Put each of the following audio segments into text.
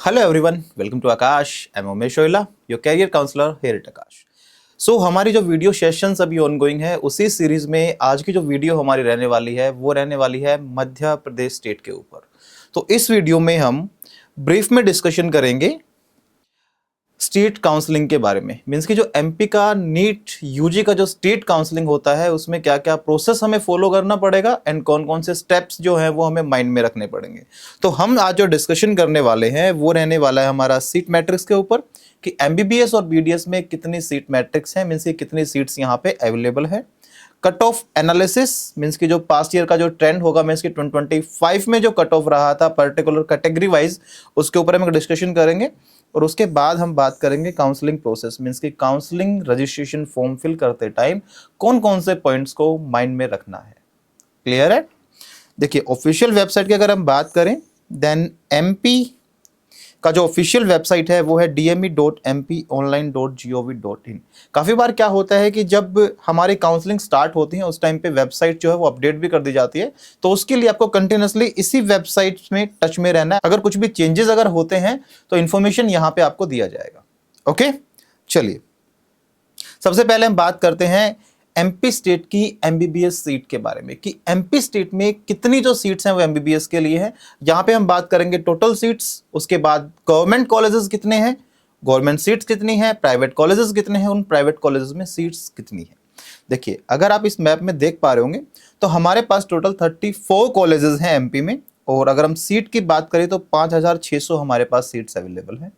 Hello everyone, welcome to Aakash. I am Umesh Oila, your career counsellor here at Aakash. So हमारी जो video sessions अभी ongoing है, उसी सीरीज में आज की जो वीडियो हमारी रहने वाली है वो रहने वाली है मध्य प्रदेश स्टेट के ऊपर। तो इस वीडियो में हम ब्रीफ में डिस्कशन करेंगे स्टेट काउंसलिंग के बारे में। मीन्स कि जो एमपी का नीट यूजी का जो स्टेट काउंसलिंग होता है उसमें क्या क्या प्रोसेस हमें फॉलो करना पड़ेगा एंड कौन कौन से स्टेप्स जो हैं वो हमें माइंड में रखने पड़ेंगे। तो हम आज जो डिस्कशन करने वाले हैं वो रहने वाला है हमारा सीट मैट्रिक्स के ऊपर कि एमबीबीएस और बीडीएस में कितनी सीट मैट्रिक्स है, मीन्स कि कितनी सीट्स यहाँ पे अवेलेबल है। कट ऑफ एनालिसिस मीन्स कि जो पास्ट ईयर का जो ट्रेंड होगा, मीन्स कि 2025 में जो कट ऑफ रहा था पर्टिकुलर कैटेगरी वाइज, उसके ऊपर हम डिस्कशन करेंगे। और उसके बाद हम बात करेंगे काउंसलिंग प्रोसेस, मीन्स कि काउंसलिंग रजिस्ट्रेशन फॉर्म फिल करते टाइम कौन कौन से पॉइंट्स को माइंड में रखना है। क्लियर है? देखिए, ऑफिशियल वेबसाइट की अगर हम बात करें देन एमपी का जो ऑफिशियल वेबसाइट है वो है dme.mponline.gov.in। काफ़ी बार क्या होता है कि जब हमारी काउंसलिंग स्टार्ट होती है उस टाइम पे वेबसाइट जो है वो अपडेट भी कर दी जाती है, तो उसके लिए आपको कंटिन्यूसली इसी वेबसाइट में टच में रहना है। अगर कुछ भी चेंजेस अगर होते हैं तो इन्फॉर्मेशन यहाँ पे आपको दिया जाएगा। ओके, चलिए सबसे पहले हम बात करते हैं एमपी स्टेट की एमबीबीएस सीट के बारे में कि एमपी स्टेट में कितनी जो सीट्स हैं वो एमबीबीएस के लिए है। यहाँ पे हम बात करेंगे टोटल सीट्स, उसके बाद गवर्नमेंट कॉलेजेस कितने हैं, गवर्नमेंट सीट्स कितनी हैं, प्राइवेट कॉलेजेस कितने हैं, उन प्राइवेट कॉलेजेस में सीट्स कितनी है। देखिए, अगर आप इस मैप में देख पा रहे होंगे तो हमारे पास टोटल 34 कॉलेजेस हैं एमपी में, और अगर हम सीट की बात करें तो 5600 हमारे पास सीट्स अवेलेबल हैं।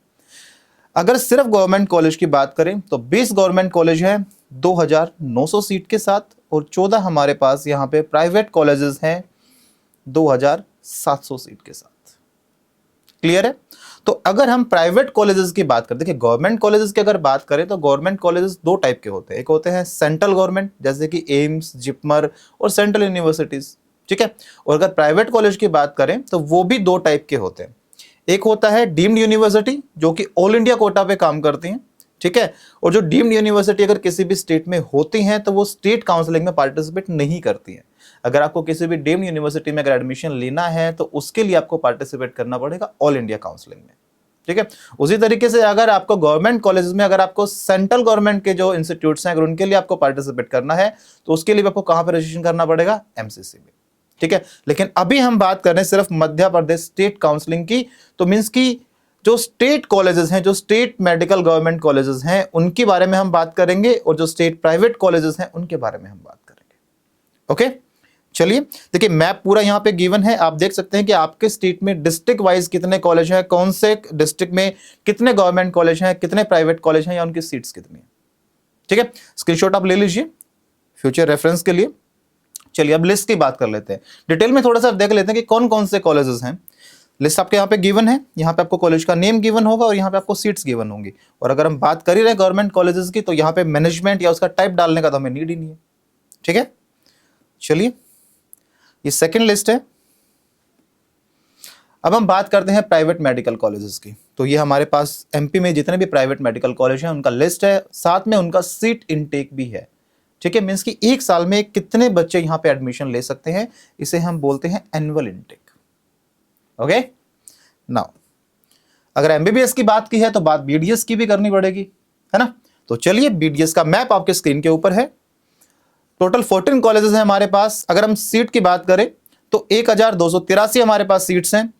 अगर सिर्फ गवर्नमेंट कॉलेज की बात करें तो 20 गवर्नमेंट कॉलेज हैं 2900 सीट के साथ, और 14 हमारे पास यहाँ पे प्राइवेट कॉलेजेस हैं 2700 सीट के साथ। क्लियर है? तो अगर हम प्राइवेट कॉलेजेस की बात करें, देखिए गवर्नमेंट कॉलेजेस की अगर बात करें तो गवर्नमेंट कॉलेजेस दो टाइप के होते हैं। एक होते हैं सेंट्रल गवर्नमेंट जैसे कि एम्स, जिपमर और सेंट्रल यूनिवर्सिटीज, ठीक है। और अगर प्राइवेट कॉलेज की बात करें तो वो भी दो टाइप के होते हैं। एक होता है डीम्ड यूनिवर्सिटी जो कि ऑल इंडिया कोटा पे काम करती हैं, ठीक है। और जो डीम्ड यूनिवर्सिटी अगर किसी भी स्टेट में होती हैं तो वो स्टेट काउंसलिंग में पार्टिसिपेट नहीं करती हैं। अगर आपको किसी भी डीम्ड यूनिवर्सिटी में अगर एडमिशन लेना है तो उसके लिए आपको पार्टिसिपेट करना पड़ेगा ऑल इंडिया काउंसलिंग में, ठीक है। उसी तरीके से अगर आपको गवर्नमेंट कॉलेज में अगर आपको सेंट्रल गवर्नमेंट के जो इंस्टीट्यूट्स हैं अगर उनके लिए आपको पार्टिसिपेट करना है तो उसके लिए आपको कहां पर रजिस्ट्रेशन करना पड़ेगा? एमसीसी में, ठीक है। लेकिन अभी हम बात कर रहे हैं सिर्फ मध्य प्रदेश स्टेट काउंसलिंग की। तो मींस की जो स्टेट कॉलेजेस हैं, जो स्टेट मेडिकल गवर्नमेंट कॉलेजेस हैं, उनके बारे में हम बात करेंगे, और जो स्टेट प्राइवेट कॉलेजेस हैं उनके बारे में हम बात करेंगे। ओके, चलिए देखिए मैप पूरा यहाँ पे गिवन है। आप देख सकते हैं कि आपके स्टेट में डिस्ट्रिक्ट वाइज कितने कॉलेज हैं, कौन से डिस्ट्रिक्ट में कितने गवर्नमेंट कॉलेज हैं, कितने प्राइवेट कॉलेज हैं, या उनकी सीट्स कितनी है, ठीक है। स्क्रीनशॉट आप ले लीजिए फ्यूचर रेफरेंस के लिए। चलिए अब लिस्ट की बात कर लेते हैं, डिटेल में थोड़ा सा देख लेते हैं कि कौन कौन से कॉलेजेस हैं। लिस्ट आपके यहाँ पे गिवन है, यहाँ पे आपको कॉलेज का नेम गिवन होगा और यहाँ पे आपको सीट्स गिवन होंगी। और अगर हम बात कर ही रहे गवर्नमेंट कॉलेजेस की तो यहाँ पे मैनेजमेंट या उसका टाइप डालने का तो हमें नीड ही नहीं है, ठीक है। चलिए ये सेकंड लिस्ट है। अब हम बात करते हैं प्राइवेट मेडिकल कॉलेजेस की। तो ये हमारे पास एमपी में जितने भी प्राइवेट मेडिकल कॉलेज हैं उनका लिस्ट है, साथ में उनका सीट इनटेक भी है, ठीक है। मीन्स कि एक साल में कितने बच्चे यहाँ पे एडमिशन ले सकते हैं, इसे हम बोलते हैं एनुअल इनटेक। ओके, नाउ अगर एमबीबीएस की बात की है तो बात बीडीएस की भी करनी पड़ेगी, है ना। तो चलिए बीडीएस का मैप आपके स्क्रीन के ऊपर है। टोटल 14 कॉलेजेस हैं हमारे पास। अगर हम सीट की बात करें तो 1283 हमारे पास सीट्स हैं।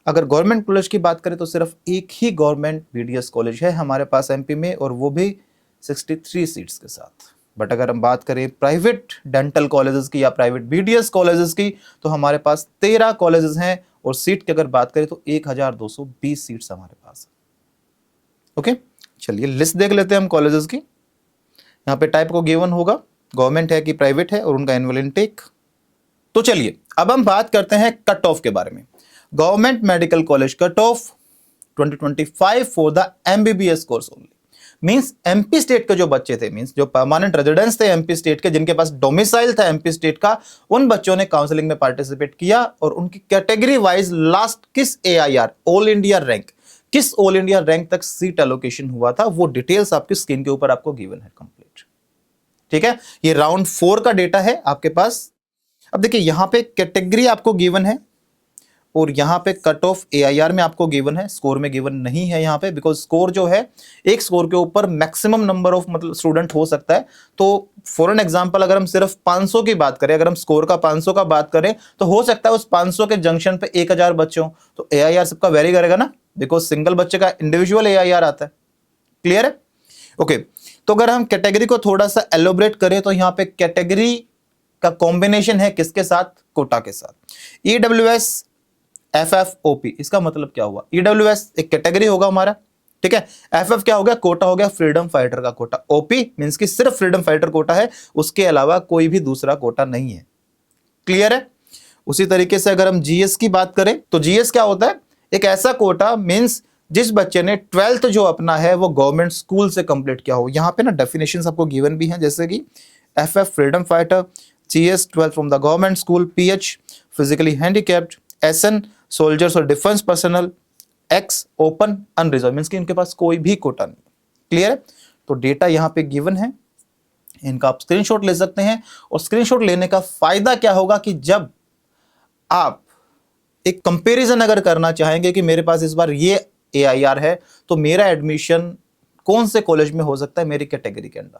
अगर गवर्नमेंट कॉलेज की बात करें तो सिर्फ एक ही गवर्नमेंट बीडीएस कॉलेज है हमारे पास एमपी में, और वो भी 63 सीट्स के साथ। बट अगर हम बात करें प्राइवेट डेंटल कॉलेजेस की या प्राइवेट बीडीएस कॉलेजेस की तो हमारे पास 13 कॉलेजेस हैं, और सीट की अगर बात करें तो 1220 सीट्स हमारे पास है। ओके, चलिए लिस्ट देख लेते हैं हम कॉलेजेस की। यहाँ पे टाइप को गिवन होगा, गवर्नमेंट है कि प्राइवेट है, और उनका एनुअल इनटेक। तो चलिए अब हम बात करते हैं कट ऑफ के बारे में। Government medical college cut off 2025 for the MBBS course only. Means MP state के जो बच्चे थे, मींस जो परमानेंट रेजिडेंट्स थे एमपी स्टेट के, जिनके पास डोमिसाइल था एमपी स्टेट का, उन बच्चों ने काउंसलिंग में पार्टिसिपेट किया, और उनकी कैटेगरी वाइज लास्ट किस एआईआर ऑल इंडिया रैंक, किस ऑल इंडिया रैंक तक सीट एलोकेशन हुआ था, वो डिटेल्स आपकी स्क्रीन के ऊपर आपको गिवन है कंप्लीट, ठीक है। ये राउंड 4 का डेटा है आपके पास। अब देखिए यहां पे कैटेगरी आपको गिवन है, और यहाँ पे कट ऑफ AIR में आपको गिवन है, स्कोर में गिवन नहीं है यहाँ पे, बिकॉज स्कोर जो है एक स्कोर के ऊपर मैक्सिमम नंबर ऑफ मतलब स्टूडेंट हो सकता है। तो फॉर एन एग्जांपल अगर हम सिर्फ 500 की बात करें, अगर हम स्कोर का 500 का बात करें, तो हो सकता है उस 500 के जंक्शन पे 1000 बच्चे हों, तो AIR सबका वेरी करेगा ना, बिकॉज सिंगल बच्चे का इंडिविजुअल AIR आता है। क्लियर है? ओके, तो अगर हम कैटेगरी को थोड़ा सा एलोबरेट करें तो यहाँ पे कैटेगरी का कॉम्बिनेशन है किसके साथ? कोटा के साथ। EWS FFOP, इसका मतलब क्या हुआ? EWS एक कैटेगरी होगा हमारा, ठीक है, FF क्या हो गया? कोटा हो गया, फ्रीडम फाइटर का कोटा। OP मींस कि सिर्फ फ्रीडम फाइटर कोटा है, उसके अलावा कोई भी दूसरा कोटा नहीं है। क्लियर है? उसी तरीके से अगर हम GS की बात करें तो GS क्या होता है? एक ऐसा कोटा मींस जिस बच्चे ने 12th जो अपना है वो गवर्नमेंट स्कूल से कंप्लीट किया हो। यहां पे ना डेफिनेशन आपको गिवन भी हैं, जैसे कि FF freedom fighter, GS 12 from the government school, PH physically handicapped, SN soldiers और defence personal, X open unreserve means कि इनके पास कोई भी कोटा नहीं। क्लियर है? तो डेटा यहां पे गिवन है, इनका आप स्क्रीनशॉट ले सकते हैं। और स्क्रीनशॉट लेने का फायदा क्या होगा कि जब आप एक कंपैरिजन अगर करना चाहेंगे कि मेरे पास इस बार ये AIR है तो मेरा एडमिशन कौन से कॉलेज में हो सकता है मेरी कैटेगरी के अंदर,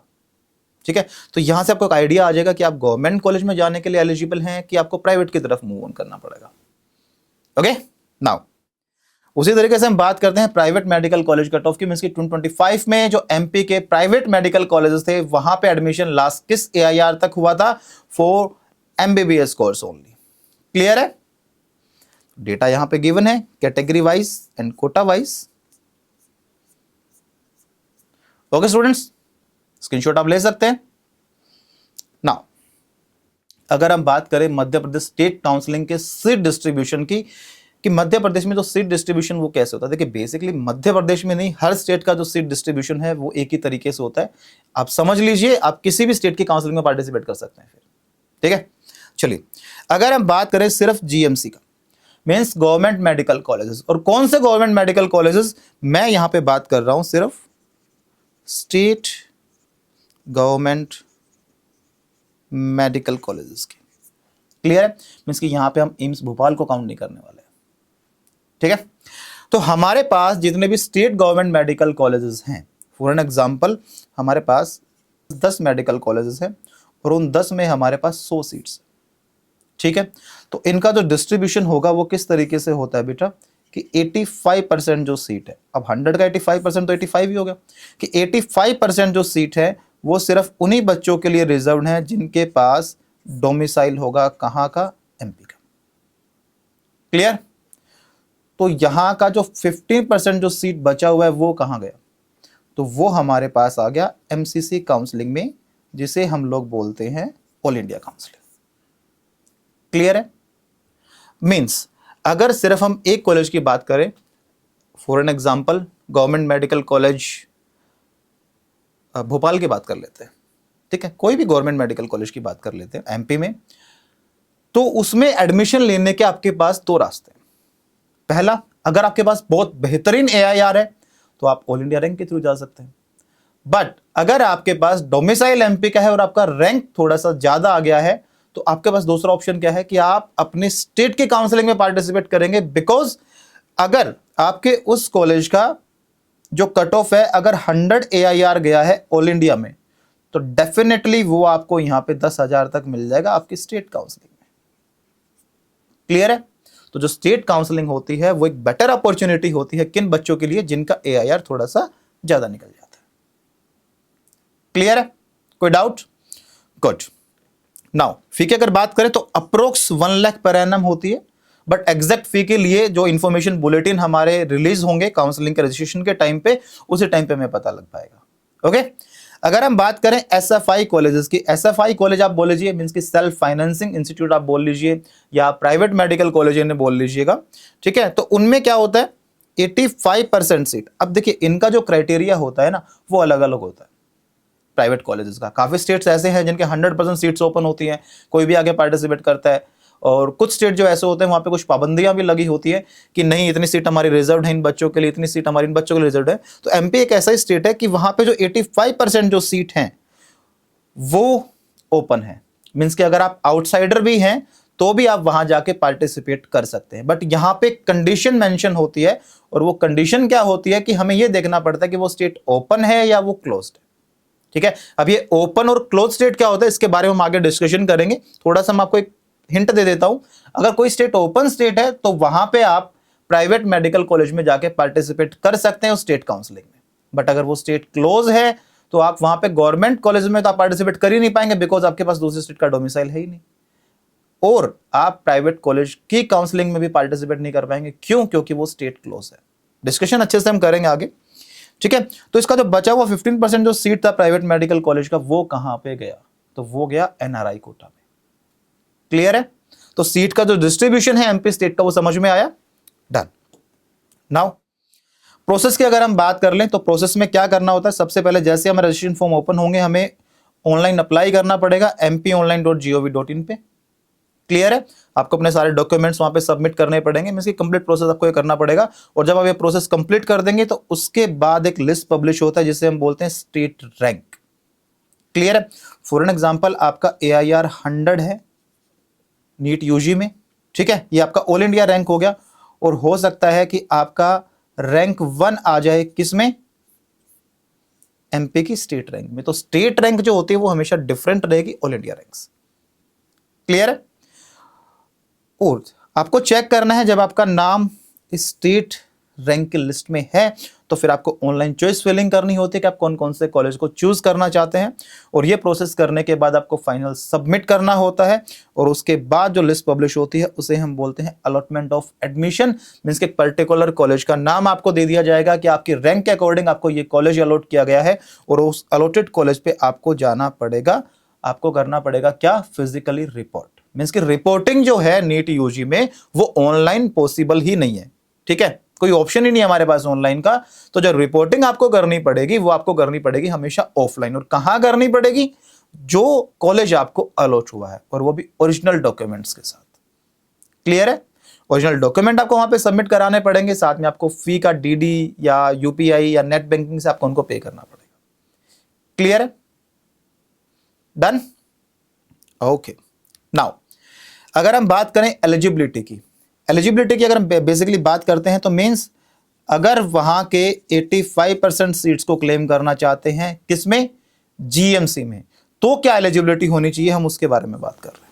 ठीक है, तो यहां से आपको एक आइडिया आ जाएगा कि आप गवर्नमेंट कॉलेज में जाने के लिए एलिजिबल हैं कि आपको प्राइवेट की तरफ मूव ऑन करना पड़ेगा। ओके, नाउ उसी तरीके से हम बात करते हैं private medical college cut off की। मींस की 2025 में जो MP के प्राइवेट मेडिकल कॉलेजेस थे वहां पे एडमिशन लास्ट किस AIR तक हुआ था? For MBBS course only. Clear है? डेटा यहां पे गिवन है category wise and quota wise. Okay students, screenshot आप ले सकते हैं। नाउ अगर हम बात करें मध्य प्रदेश स्टेट काउंसलिंग के सीट डिस्ट्रीब्यूशन की, कि मध्य प्रदेश में जो सीट डिस्ट्रीब्यूशन वो कैसे होता है? देखिए बेसिकली मध्य प्रदेश में नहीं, हर स्टेट का जो सीट डिस्ट्रीब्यूशन है वो एक ही तरीके से होता है। आप समझ लीजिए, आप किसी भी स्टेट की काउंसलिंग में पार्टिसिपेट कर सकते हैं फिर, ठीक है। चलिए अगर हम बात करें सिर्फ GMC का, मीन्स गवर्नमेंट मेडिकल कॉलेजेस, और कौन से गवर्नमेंट मेडिकल कॉलेजेस? मैं यहां पे बात कर रहा हूं सिर्फ स्टेट गवर्नमेंट मेडिकल कॉलेजेस की। क्लियर है? मीन्स कि यहां पे हम एम्स भोपाल को काउंट नहीं करने वाले, ठीक है। तो हमारे पास जितने भी स्टेट गवर्नमेंट मेडिकल कॉलेजेस हैं, फॉर एन एग्जांपल हमारे पास 10 मेडिकल कॉलेजेस हैं और उन 10 में हमारे पास 100 सीट्स, ठीक है। तो इनका जो डिस्ट्रीब्यूशन होगा वो किस तरीके से होता है बेटा, कि 85% जो सीट है, अब 100 का 85% तो 85 ही हो गया, कि 85% जो सीट है वो सिर्फ उन्हीं बच्चों के लिए रिजर्व है जिनके पास डोमिसाइल होगा कहां का? MP का। क्लियर? तो यहां का जो 15% जो सीट बचा हुआ है वो कहां गया? तो वो हमारे पास आ गया MCC काउंसलिंग में, जिसे हम लोग बोलते हैं ऑल इंडिया काउंसलिंग। क्लियर है? मींस अगर सिर्फ हम एक कॉलेज की बात करें, for an example government medical college Bhopal की बात कर लेते हैं, ठीक है, कोई भी गवर्नमेंट मेडिकल कॉलेज की बात कर लेते हैं MP में, तो उसमें एडमिशन लेने के आपके पास 2 रास्ते हैं। पहला, अगर आपके पास बहुत बेहतरीन AIR है तो आप ऑल इंडिया रैंक के थ्रू जा सकते हैं, बट अगर आपके पास डोमिसाइल MP का है और आपका रैंक थोड़ा सा ज्यादा आ गया है तो आपके पास दूसरा ऑप्शन क्या है कि आप अपने स्टेट की काउंसलिंग में पार्टिसिपेट करेंगे। बिकॉज अगर आपके उस कॉलेज का जो कट ऑफ है अगर 100 AIR गया है ऑल इंडिया में, तो डेफिनेटली वो आपको यहां पे 10,000 तक मिल जाएगा आपकी स्टेट काउंसलिंग में। क्लियर है? तो जो स्टेट काउंसलिंग होती है वो एक बेटर अपॉर्चुनिटी होती है किन बच्चों के लिए? जिनका AIR थोड़ा सा ज्यादा निकल जाता है। क्लियर है? कोई डाउट? गुड। नाउ फी की अगर बात करें तो अप्रोक्स 1 लाख पर एनम होती है, बट एग्जैक्ट फी के लिए जो इंफॉर्मेशन बुलेटिन हमारे रिलीज होंगे काउंसलिंग के रजिस्ट्रेशन के टाइम पे, उसी टाइम पे हमें पता लग पाएगा। ओके, अगर हम बात करें SFI कॉलेजेस की, SFI कॉलेज आप बोल लीजिए, मींस की सेल्फ फाइनेंसिंग इंस्टीट्यूट आप बोल लीजिए, या प्राइवेट मेडिकल कॉलेज इन्हें बोल लीजिएगा, ठीक है। तो उनमें क्या होता है? 85% सीट। अब देखिए इनका जो क्राइटेरिया होता है ना वो अलग अलग होता है प्राइवेट कॉलेजेस का। काफी स्टेट्स ऐसे हैं जिनके 100% सीट्स ओपन होती हैं, कोई भी आगे पार्टिसिपेट करता है, और कुछ स्टेट जो ऐसे होते हैं वहां पे कुछ पाबंदियां भी लगी होती है कि नहीं इतनी सीट हमारी रिजर्व है इन बच्चों के लिए, इतनी सीट हमारी इन बच्चों के लिए रिजर्व है। तो MP एक ऐसा स्टेट है कि वहां पे जो 85% जो सीट हैं वो ओपन है, मींस कि अगर आप आउटसाइडर भी हैं तो भी आप वहां जाके पार्टिसिपेट कर सकते हैं। बट यहाँ पे कंडीशन मेंशन होती है, और वो कंडीशन क्या होती है कि हमें ये देखना पड़ता है कि वो स्टेट ओपन है या वो क्लोज्ड है। ठीक है, अब ये ओपन और क्लोज स्टेट क्या होता है इसके बारे में हम आगे डिस्कशन करेंगे। थोड़ा सा मैं आपको एक हिंट दे देता हूं। अगर कोई स्टेट ओपन स्टेट है तो वहां पे आप प्राइवेट मेडिकल कॉलेज में जाके पार्टिसिपेट कर सकते हैं उस स्टेट काउंसलिंग में। बट अगर वो स्टेट क्लोज है तो आप वहां पे गवर्नमेंट कॉलेज में तो आप पार्टिसिपेट कर ही नहीं पाएंगे, बिकॉज आपके पास दूसरे स्टेट का डोमिसाइल है ही नहीं। और आप प्राइवेट कॉलेज की काउंसलिंग में भी पार्टिसिपेट नहीं कर पाएंगे। क्यों? क्योंकि वो स्टेट क्लोज है। डिस्कशन अच्छे से हम करेंगे आगे। ठीक है, तो इसका जो बचा हुआ 15% जो सीट था प्राइवेट मेडिकल कॉलेज का, वो कहां पे गया? तो वो गया एनआरआई कोटा में। क्लियर है? तो सीट का जो डिस्ट्रीब्यूशन है एमपी स्टेट का, वो समझ में आया? डन। नाउ प्रोसेस की अगर हम बात कर लें तो प्रोसेस में क्या करना होता है? सबसे पहले जैसे हमारे रजिस्ट्रेशन फॉर्म ओपन होंगे, हमें ऑनलाइन अप्लाई करना पड़ेगा mponline.gov.in पे। क्लियर है? आपको अपने सारे डॉक्यूमेंट्स वहां पे सबमिट करने पड़ेंगे। इसकी कंप्लीट प्रोसेस आपको ये करना पड़ेगा। और जब आप ये प्रोसेस कंप्लीट कर देंगे तो उसके बाद एक लिस्ट पब्लिश होता है जिसे हम बोलते हैं स्टेट रैंक। क्लियर है? फॉर एन एग्जांपल आपका AIR 100 है नीट यूजी में। ठीक है, ये आपका ऑल इंडिया रैंक हो गया। और हो सकता है कि आपका रैंक 1 आ जाए किसमें? एमपी की स्टेट रैंक में। तो स्टेट रैंक जो होती है वो हमेशा डिफरेंट रहेगी ऑल इंडिया रैंक से। क्लियर है? और आपको चेक करना है जब आपका नाम स्टेट रैंक की लिस्ट में है तो फिर आपको ऑनलाइन चॉइस फिलिंग करनी होती है कि आप कौन कौन से कॉलेज को चूज करना चाहते हैं। और ये प्रोसेस करने के बाद आपको फाइनल सबमिट करना होता है। और उसके बाद जो लिस्ट पब्लिश होती है उसे हम बोलते हैं अलॉटमेंट ऑफ एडमिशन। मींस कि एक पर्टिकुलर कॉलेज का नाम आपको दे दिया जाएगा कि आपकी रैंक के अकॉर्डिंग आपको ये कॉलेज अलॉट किया गया है, और उस अलॉटेड कॉलेज पे आपको जाना पड़ेगा। आपको करना पड़ेगा क्या? Physically report. मींस कि रिपोर्टिंग जो है नीट यूजी में वो ऑनलाइन पॉसिबल ही नहीं है। ठीक है, कोई ऑप्शन ही नहीं हमारे पास ऑनलाइन का। तो जो रिपोर्टिंग आपको करनी पड़ेगी वो आपको करनी पड़ेगी हमेशा ऑफलाइन। और कहां करनी पड़ेगी? जो कॉलेज आपको अलॉट हुआ है, और वो भी ओरिजिनल डॉक्यूमेंट्स के साथ। क्लियर है? ओरिजिनल डॉक्यूमेंट आपको वहां पे सबमिट कराने पड़ेंगे, साथ में आपको फी का DD या UPI या नेट बैंकिंग से आपको उनको पे करना पड़ेगा। क्लियर है? डन? ओके। नाउ अगर हम बात करें एलिजिबिलिटी की अगर हम बेसिकली बात करते हैं तो मींस अगर वहां के 85% सीट्स को क्लेम करना चाहते हैं किसमें? GMC में, तो क्या एलिजिबिलिटी होनी चाहिए, हम उसके बारे में बात कर रहे हैं।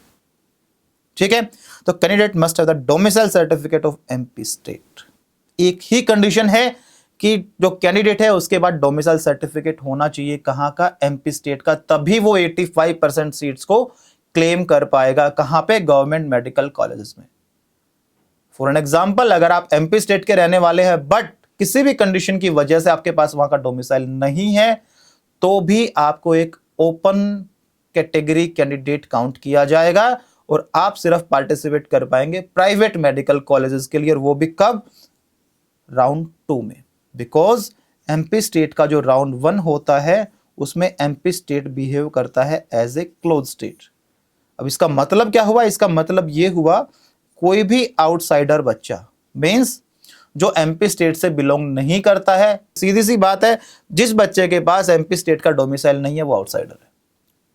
ठीक है, तो candidate must have the domicile certificate of MP state. एक ही कंडीशन है कि जो कैंडिडेट है उसके बाद डोमिसाइल सर्टिफिकेट होना चाहिए कहां का? MP स्टेट का। तभी वो 85% सीट्स को क्लेम कर पाएगा। कहां पे? गवर्नमेंट मेडिकल कॉलेजेस में। फॉर एन एग्जांपल, अगर आप MP स्टेट के रहने वाले हैं बट किसी भी कंडीशन की वजह से आपके पास वहां का डोमिसाइल नहीं है, तो भी आपको एक ओपन कैटेगरी कैंडिडेट काउंट किया जाएगा और आप सिर्फ पार्टिसिपेट कर पाएंगे प्राइवेट मेडिकल कॉलेजेस के लिए। और वो भी कब? राउंड 2 में। बिकॉज MP स्टेट का जो राउंड 1 होता है उसमें MP स्टेट बिहेव करता है एज ए क्लोज स्टेट। अब इसका मतलब क्या हुआ? इसका मतलब यह हुआ कोई भी आउटसाइडर बच्चा, मींस जो MP स्टेट से बिलोंग नहीं करता है, सीधी सी बात है, जिस बच्चे के पास MP स्टेट का डोमिसाइल नहीं है वो आउटसाइडर है।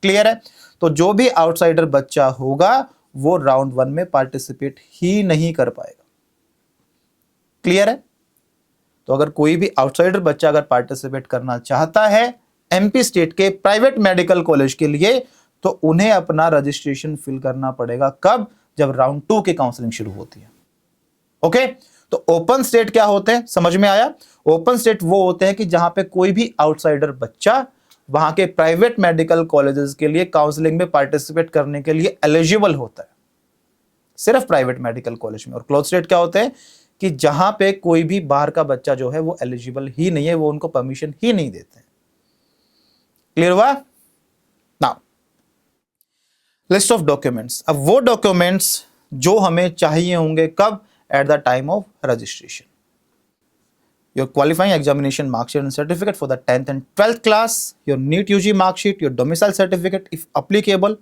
क्लियर है? तो जो भी आउटसाइडर बच्चा होगा वो राउंड 1 में पार्टिसिपेट ही नहीं कर पाएगा। क्लियर है? तो अगर कोई भी आउटसाइडर बच्चा अगर पार्टिसिपेट करना चाहता है MP स्टेट के प्राइवेट मेडिकल कॉलेज के लिए, तो उन्हें अपना रजिस्ट्रेशन फिल करना पड़ेगा। कब? जब राउंड 2 की काउंसलिंग शुरू होती है। ओके, तो ओपन स्टेट क्या होते हैं समझ में आया? ओपन स्टेट वो होते हैं कि जहां पे कोई भी आउटसाइडर बच्चा वहां के प्राइवेट मेडिकल कॉलेजेस के लिए काउंसलिंग में पार्टिसिपेट करने के लिए एलिजिबल होता है, सिर्फ प्राइवेट मेडिकल कॉलेज में। और क्लोज स्टेट क्या होते हैं कि जहां पे कोई भी बाहर का बच्चा जो है वो एलिजिबल ही नहीं है, वो उनको परमिशन ही नहीं देते। क्लियर हुआ? Now list of documents. अब वो डॉक्यूमेंट्स जो हमें चाहिए होंगे कब? At the time of registration. Your qualifying examination marksheet and certificate for the 10th and 12th class, your NEET UG marksheet, your domicile certificate if applicable,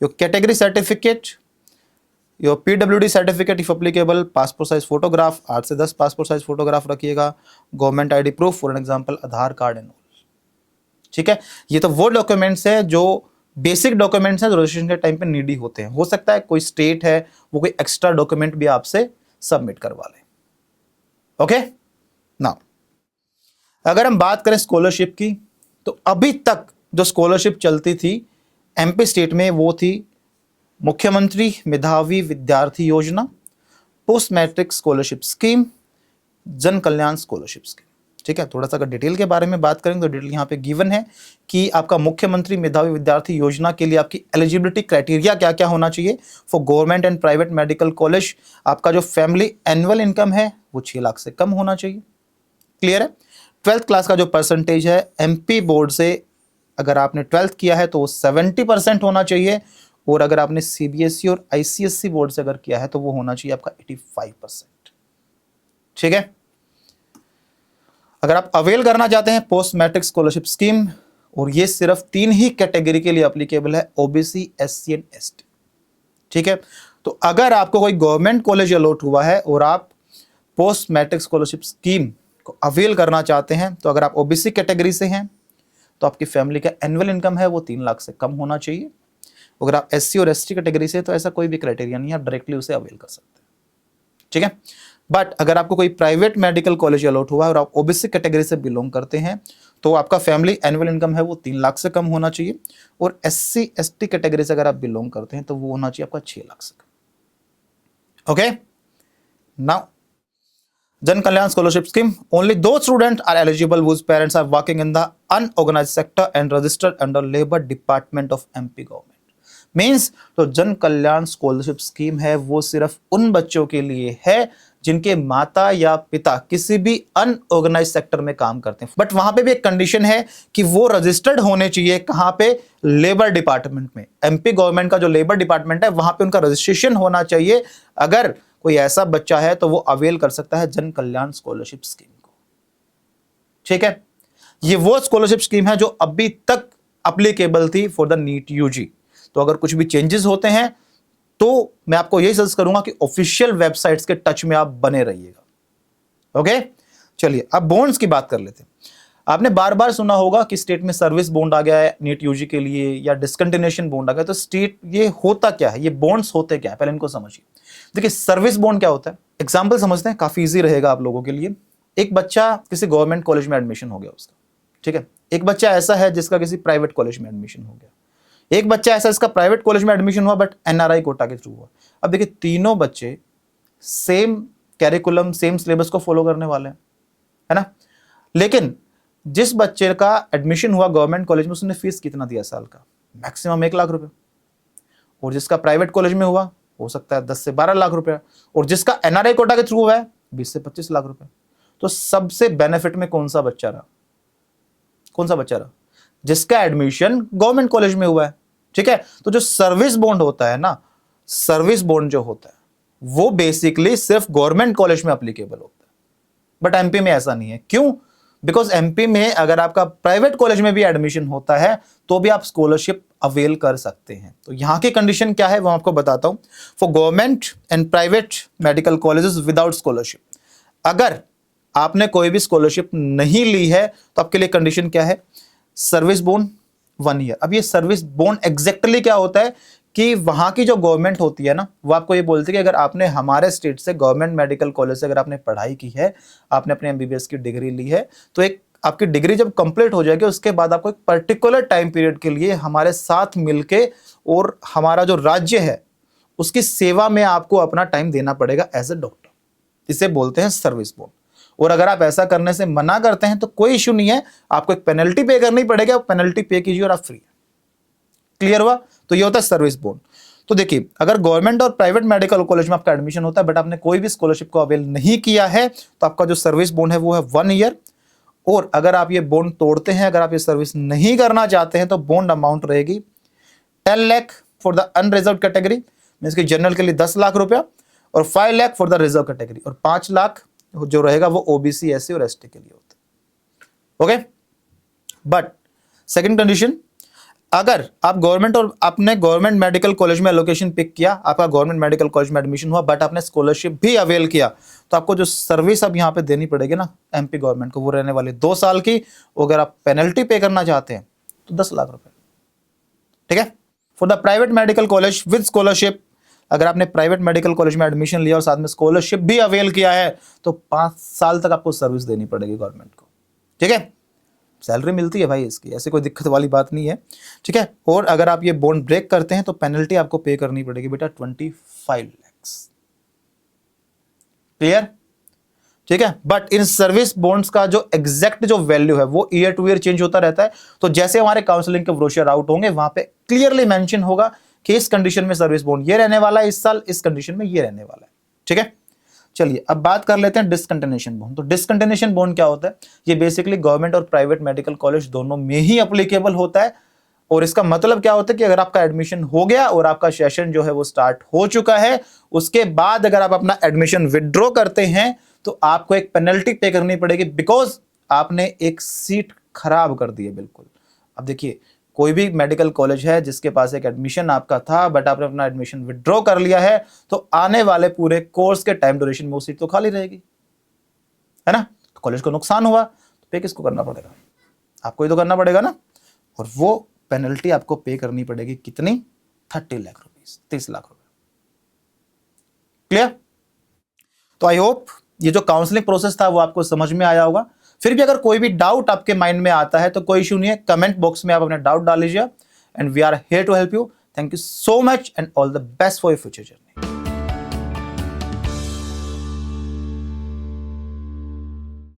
your category certificate, your PWD certificate if applicable, passport size photograph, 8 से 10 passport size photograph रखिएगा, government ID proof, for an example Aadhaar card and all. ठीक है, ये तो वो documents है जो basic documents हैं जो रजिस्ट्रेशन के टाइम पे नीडी होते हैं। हो सकता है कोई स्टेट है वो कोई एक्स्ट्रा डॉक्यूमेंट भी आपसे सबमिट करवा ले। ओके नाउ अगर हम बात करें स्कॉलरशिप की, तो अभी तक जो स्कॉलरशिप चलती थी एमपी स्टेट में वो थी मुख्यमंत्री मेधावी विद्यार्थी योजना, पोस्ट मैट्रिक स्कॉलरशिप स्कीम, जन कल्याण स्कॉलरशिप स्कीम। ठीक है, थोड़ा सा अगर डिटेल के बारे में बात करें तो डिटेल यहाँ पे गिवन है कि आपका मुख्यमंत्री मेधावी विद्यार्थी योजना के लिए आपकी एलिजिबिलिटी क्राइटेरिया क्या क्या होना चाहिए। For government and private medical college आपका जो फैमिली एनुअल इनकम है वो 6 लाख से कम होना चाहिए। क्लियर है। 12th क्लास का जो परसेंटेज है एमपी बोर्ड से अगर आपने 12th किया है तो वो 70% होना चाहिए, और अगर आपने सीबीएसई और आईसीएसई बोर्ड से अगर किया है तो वो होना चाहिए आपका 85%। ठीक है। अगर आप अवेल करना चाहते हैं पोस्ट मैट्रिक स्कॉलरशिप स्कीम, और ये सिर्फ 3 ही कैटेगरी के लिए एप्लीकेबल है, ओबीसी, एससी एंड एसटी। ठीक है, तो अगर आपको कोई गवर्नमेंट कॉलेज अलॉट हुआ है और आप पोस्ट मैट्रिक स्कॉलरशिप स्कीम को अवेल करना चाहते हैं, तो अगर आप ओबीसी कैटेगरी से हैं तो आपकी फैमिली का एनुअल इनकम है वो 3 लाख से कम होना चाहिए। अगर आप एससी और एसटी कैटेगरी से, तो ऐसा कोई भी क्राइटेरिया नहीं है, आप डायरेक्टली उसे अवेल कर सकते हैं। ठीक है, बट अगर आपको कोई प्राइवेट मेडिकल कॉलेज अलॉट हुआ है और आप ओबीसी कैटेगरी से बिलोंग करते हैं तो आपका फैमिली एनुअल इनकम है वो 3 लाख से कम होना चाहिए, और एससी एसटी कैटेगरी से अगर आप बिलोंग करते हैं तो वो होना चाहिए आपका 6 लाख से कम। Okay now Jan Kalyan scholarship scheme, only दो student are eligible whose parents are working in the unorganized sector and registered under labor department of MP government। Means तो जन कल्याण स्कॉलरशिप स्कीम है वो सिर्फ उन बच्चों के लिए है जिनके माता या पिता किसी भी अनऑर्गेनाइज सेक्टर में काम करते हैं, बट वहां पे भी एक कंडीशन है कि वो रजिस्टर्ड होने चाहिए। कहां पे? लेबर डिपार्टमेंट में। एमपी गवर्नमेंट का जो लेबर डिपार्टमेंट है वहां पे उनका रजिस्ट्रेशन होना चाहिए। अगर कोई ऐसा बच्चा है तो वो अवेल कर सकता है जन कल्याण स्कॉलरशिप स्कीम को। ठीक है, ये वो स्कॉलरशिप स्कीम है जो अभी तक अप्लीकेबल थी फॉर द नीट यूजी। तो अगर कुछ भी चेंजेस होते हैं तो मैं आपको यही सजेस्ट करूंगा कि ऑफिशियल वेबसाइट्स के टच में आप बने रहिएगा। ओके, चलिए अब बॉन्ड्स की बात कर लेते हैं। आपने बार बार सुना होगा कि स्टेट में सर्विस बॉन्ड आ गया है नीट यूजी के लिए, या डिसकंटिन्यूएशन बॉन्ड आ गया। तो स्टेट ये होता क्या है, ये बॉन्ड्स होते क्या है, पहले इनको समझिए। देखिए सर्विस बॉन्ड क्या होता है, एग्जाम्पल समझते हैं, काफी इजी रहेगा आप लोगों के लिए। एक बच्चा किसी गवर्नमेंट कॉलेज में एडमिशन हो गया उसका, ठीक है। एक बच्चा ऐसा है जिसका किसी प्राइवेट कॉलेज में एडमिशन हो गया। एक बच्चा ऐसा इसका प्राइवेट कॉलेज में एडमिशन हुआ बट एनआरआई कोटा के थ्रू हुआ। अब देखिए तीनों बच्चे सेम कैरिकुलम सेम सिलेबस को फॉलो करने वाले हैं, है ना। लेकिन जिस बच्चे का एडमिशन हुआ गवर्नमेंट कॉलेज में उसने फीस कितना दिया साल का? मैक्सिमम 1 लाख रुपए। और जिसका प्राइवेट कॉलेज में हुआ हो सकता है 10 से 12 लाख रुपया, और जिसका एनआरआई कोटा के थ्रू हुआ है 20 से 25 लाख रुपए। तो सबसे बेनिफिट में कौन सा बच्चा रहा? कौन सा बच्चा रहा? जिसका एडमिशन गवर्नमेंट कॉलेज में हुआ है। ठीक है, तो जो सर्विस बॉन्ड होता है ना, सर्विस बॉन्ड जो होता है वो बेसिकली सिर्फ गवर्नमेंट कॉलेज में एप्लीकेबल होता है, बट एमपी में ऐसा नहीं है। क्यों? बिकॉज एमपी में अगर आपका प्राइवेट कॉलेज में भी एडमिशन होता है तो भी आप स्कॉलरशिप अवेल कर सकते हैं। तो यहां की कंडीशन क्या है वो आपको बताता हूं। For government and private medical colleges without scholarship, अगर आपने कोई भी स्कॉलरशिप नहीं ली है तो आपके लिए कंडीशन क्या है? Service bond 1 year. अब ये सर्विस बॉन्ड एग्जैक्टली क्या होता है कि वहां की जो गवर्नमेंट होती है ना वो आपको ये बोलती है कि अगर आपने हमारे स्टेट से गवर्नमेंट मेडिकल कॉलेज से अगर आपने पढ़ाई की है, आपने अपने एमबीबीएस की डिग्री ली है, तो एक आपकी डिग्री जब कंप्लीट हो जाएगी उसके बाद आपको एक पर्टिकुलर टाइम पीरियड के लिए हमारे साथ मिलके और हमारा जो राज्य है उसकी सेवा में आपको अपना टाइम देना पड़ेगा एज ए डॉक्टर। इसे बोलते हैं सर्विस बॉन्ड। और अगर आप ऐसा करने से मना करते हैं तो कोई इश्यू नहीं है, आपको एक पेनल्टी पे करनी पड़ेगी, आप पेनल्टी पे कीजिए और आप फ्री। क्लियर हुआ? तो ये होता है सर्विस बॉन्ड। तो देखिए अगर गवर्नमेंट और प्राइवेट मेडिकल कॉलेज में आपका एडमिशन होता है बट आपने कोई भी स्कॉलरशिप को अवेल नहीं किया है तो आपका जो सर्विस बॉन्ड है वो है 1 ईयर। और अगर आप ये बॉन्ड तोड़ते हैं, अगर आप ये सर्विस नहीं करना चाहते हैं तो बॉन्ड अमाउंट रहेगी 10 lakh for the unreserve category, means कि जनरल के लिए 10 लाख रुपया, और 5 lakh for the reserve category, और 5 लाख जो रहेगा वो ओबीसी, एससी और एसटी के लिए होता है। ओके, बट सेकंड कंडीशन, अगर आप गवर्नमेंट और आपने गवर्नमेंट मेडिकल कॉलेज में लोकेशन पिक किया, आपका गवर्नमेंट मेडिकल कॉलेज में एडमिशन हुआ बट आपने स्कॉलरशिप भी अवेल किया, तो आपको जो सर्विस अब यहां पे देनी पड़ेगी ना एमपी गवर्नमेंट को, वो रहने वाली 2 साल की। अगर आप पेनल्टी पे करना चाहते हैं तो 10 लाख रुपए। ठीक है। For the private medical college with scholarship, अगर आपने प्राइवेट मेडिकल कॉलेज में एडमिशन लिया और साथ में स्कॉलरशिप भी अवेल किया है तो 5 साल तक आपको सर्विस देनी पड़ेगी गवर्नमेंट को, ठीक है। सैलरी मिलती है भाई इसकी, ऐसे कोई दिक्कत वाली बात नहीं है, ठीक है। और अगर आप ये बॉन्ड ब्रेक करते हैं तो पेनल्टी आपको पे करनी पड़ेगी बेटा 25 लाख। क्लियर, ठीक है। बट इन सर्विस बॉन्ड्स का जो एग्जैक्ट जो वैल्यू है वो ईयर टू ईयर चेंज होता रहता है। तो जैसे हमारे काउंसलिंग के ब्रोशर आउट होंगे वहां पे क्लियरली मेंशन होगा कि इस कंडीशन में सर्विस बॉन्ड ये रहने वाला है इस साल, इस कंडीशन में ये रहने वाला है, ठीक है। चलिए अब बात कर लेते हैं डिसकंटिन्यूएशन बॉन्ड। तो डिसकंटिन्यूएशन बॉन्ड क्या होता है? ये बेसिकली गवर्नमेंट और प्राइवेट मेडिकल कॉलेज दोनों में ही अप्लीकेबल होता है। और इसका मतलब क्या होता है कि अगर आपका एडमिशन हो गया और आपका सेशन जो है वो स्टार्ट हो चुका है, उसके बाद अगर आप अपना एडमिशन विड्रॉ करते हैं तो आपको एक पेनल्टी पे करनी पड़ेगी, बिकॉज आपने एक सीट खराब कर दी है बिल्कुल। अब देखिए, कोई भी मेडिकल कॉलेज है जिसके पास एक एडमिशन आपका था बट आपने अपना एडमिशन विड्रॉ कर लिया है, तो आने वाले पूरे कोर्स के टाइम ड्यूरेशन में वो सीट तो खाली रहेगी, है ना। तो कॉलेज को नुकसान हुआ, तो पे किसको करना पड़ेगा? आपको ही तो करना पड़ेगा ना। और वो पेनल्टी आपको पे करनी पड़ेगी कितनी? 30 लाख रुपीस, 30 लाख रुपए। क्लियर? तो आई होप ये जो काउंसलिंग प्रोसेस था वो आपको समझ में आया होगा। फिर भी अगर कोई भी डाउट आपके माइंड में आता है तो कोई इशू नहीं है, कमेंट बॉक्स में आप अपने डाउट डाल लीजिए and we are here to help you. Thank you so much and all the best for your future journey.